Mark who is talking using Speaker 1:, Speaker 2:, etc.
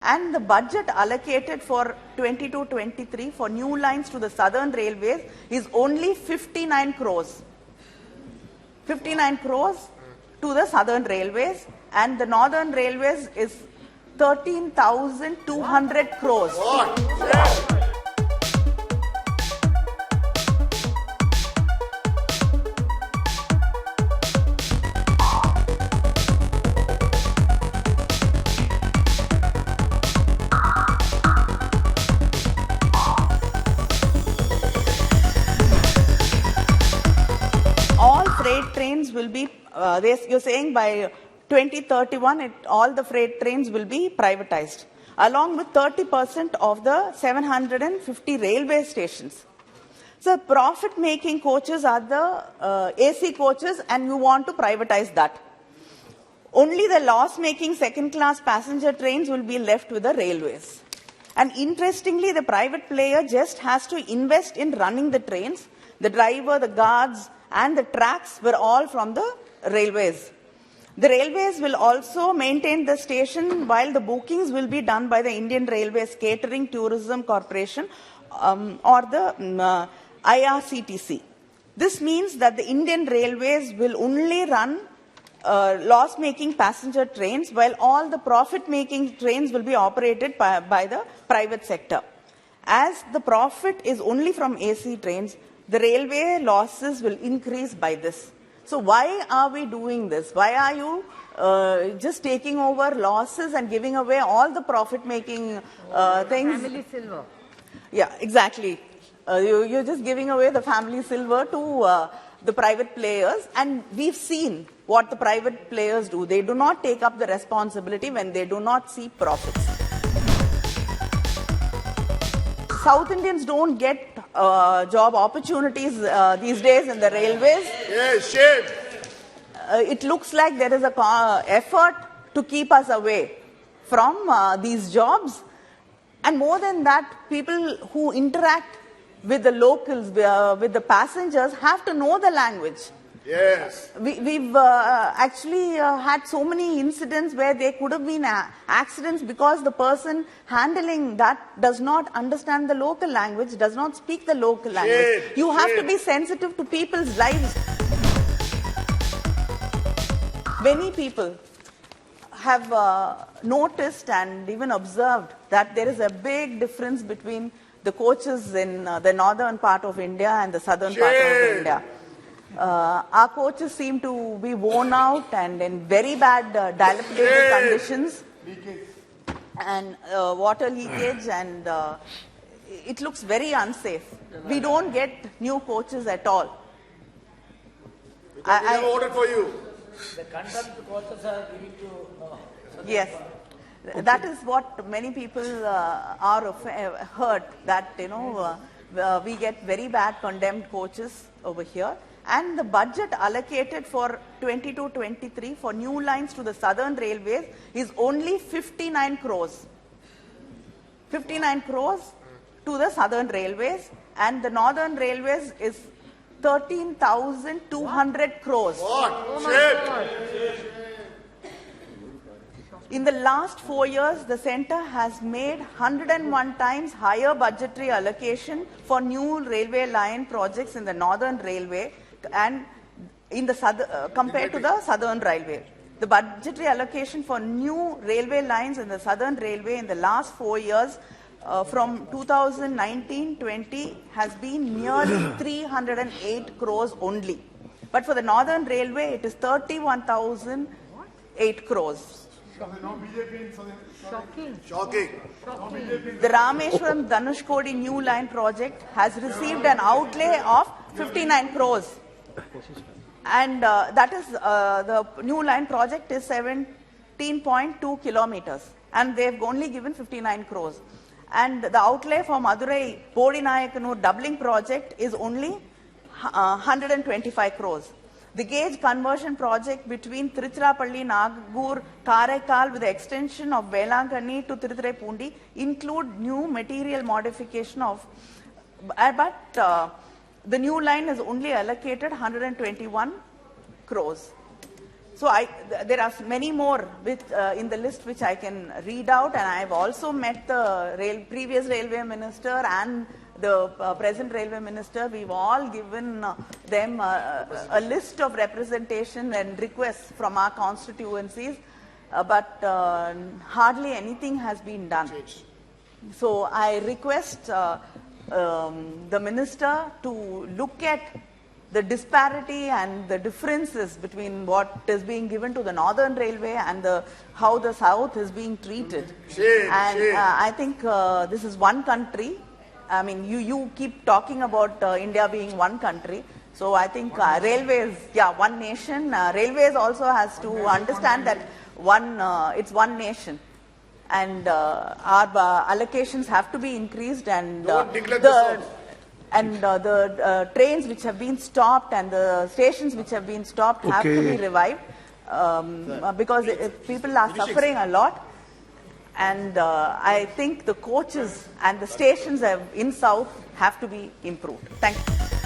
Speaker 1: And the budget allocated for 22-23 for new lines to the Southern Railways is only 59 crores. 59 crores to the Southern Railways, and the Northern Railways is 13,200 crores. All freight trains will be, you're saying by 2031, all the freight trains will be privatized, along with 30% of the 750 railway stations. So profit-making coaches are the AC coaches, and you want to privatize that. Only the loss-making second-class passenger trains will be left with the railways. And interestingly, the private player just has to invest in running the trains. The driver, the guards, and the tracks were all from the railways. The railways will also maintain the station, while the bookings will be done by the Indian Railways Catering Tourism Corporation or the IRCTC. This means that the Indian Railways will only run loss-making passenger trains, while all the profit-making trains will be operated by the private sector. As the profit is only from AC trains, the railway losses will increase by this. So why are we doing this? Why are you just taking over losses and giving away all the profit-making things?
Speaker 2: Family silver.
Speaker 1: Yeah, exactly. You're just giving away the family silver to the private players, and we've seen what the private players do. They do not take up the responsibility when they do not see profits. South Indians don't get job opportunities these days in the railways.
Speaker 3: Yes, shame.
Speaker 1: It looks like there is a effort to keep us away from these jobs. And more than that, people who interact with the locals, with the passengers, have to know the language.
Speaker 3: Yes.
Speaker 1: We've actually had so many incidents where there could have been accidents because the person handling that does not understand the local language, does not speak the local language. You have to be sensitive to people's lives. Many people have noticed and even observed that there is a big difference between the coaches in the northern part of India and the southern part of India. Our coaches seem to be worn out and in very bad dilapidated conditions, and water leakage, and it looks very unsafe. We don't get new coaches at all.
Speaker 3: I voted for you.
Speaker 2: The conduct coaches are giving to
Speaker 1: Yes. That is what many people are heard, that we get very bad condemned coaches over here. And the budget allocated for 22-23 for new lines to the Southern Railways is only 59 crores. 59 crores to the Southern Railways, and the Northern Railways is 13,200 crores.
Speaker 3: What? Shame.
Speaker 1: In the last 4 years, the centre has made 101 times higher budgetary allocation for new railway line projects in the Northern Railway and in the compared to the Southern Railway. The budgetary allocation for new railway lines in the Southern Railway in the last 4 years from 2019-20 has been nearly 308 crores only. But for the Northern Railway, it is 31,008 crores.
Speaker 2: shocking.
Speaker 3: Shocking.
Speaker 1: The Rameshwaram Dhanushkodi new line project has received an outlay of 59 crores. And that is, the new line project is 17.2 kilometers. And they've only given 59 crores. And the outlay for Madurai Bodinayakanur doubling project is only 125 crores. The gauge conversion project between Tiruchirappalli, Nagpur, Karaikal with the extension of Velankanni to Tiruthirai include new material modification of, but the new line is only allocated 121 crores. So there are many more in the list which I can read out, and I have also met the previous railway minister and the present railway minister. We've all given them a list of representation and requests from our constituencies, but hardly anything has been done. So I request the minister to look at the disparity and the differences between what is being given to the Northern Railway and how the South is being treated. I think this is one country. I mean, you keep talking about India being one country. So I think railways, one nation. Railways also has to understand that it's one nation. And our allocations have to be increased, and the trains which have been stopped and the stations which have been stopped have to be revived, because people are suffering a lot. And I think the coaches and the stations in South have to be improved. Thank you.